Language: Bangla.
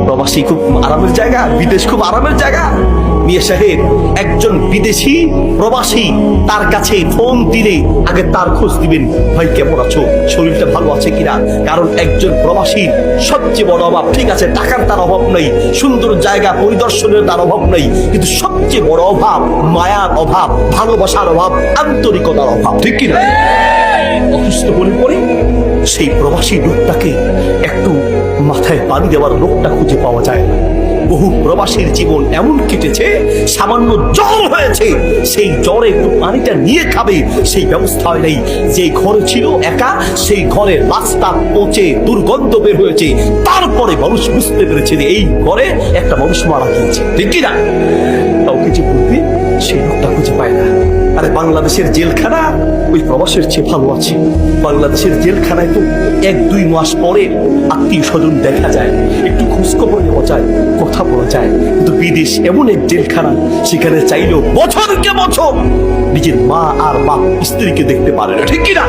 প্রবাসী খুব আরামের জায়গা, বিদেশ খুব আরামের জায়গা। মিয়া সাহেব, একজন বিদেশি প্রবাসী তার কাছে ফোন দিলে আগে তার খোঁজ দিবেন, ভাই কেমন আছো, শরীরটা ভালো আছে কিনা। কারণ একজন প্রবাসীর সবচেয়ে বড় অভাব, ঠিক আছে টাকার তার অভাব নাই, সুন্দর জায়গা পরিদর্শনের তার অভাব নাই, কিন্তু সবচেয়ে বড় অভাব মায়ার অভাব, ভালোবাসার অভাব, আন্তরিকতার অভাব, ঠিক কিনা। অসুস্থ হলে পরে সেই প্রবাসী লোকটাকে একটু মাথায় পানি দেওয়ার লোকটা খুঁজে পাওয়া যায় না। বহু প্রবাসীর জীবন এমন কেটেছে, সামান্য জ্বর হয়েছে, সেই জ্বরে একটু পানিটা নিয়ে খাবে সেই ব্যবস্থা হয় নাই। যে ঘরে ছিল একা, সেই ঘরে রাস্তা পচে দুর্গন্ধ বের হয়েছে, তারপরে মানুষ বুঝতে পেরেছে যে এই ঘরে একটা মানুষ মারা গিয়েছে, ঠিক কিনা। কাউকে যে বলবে সেই লোকটা খুঁজে পায় না। আরে বাংলাদেশের জেলখানা ওই প্রবাসের চেয়ে ভালো আছে। বাংলাদেশের জেলখানায় তো 1-2 মাস পরে আত্মীয় স্বজন দেখা যায়, একটু খোঁজখবর নেওয়া যায়, কথা বলা যায়। কিন্তু বিদেশ এমন এক জেলখানা, সেখানে চাইলেও বছরকে বছর নিজের মা আর বাপ স্ত্রীকে দেখতে পারে না, ঠিক কিনা।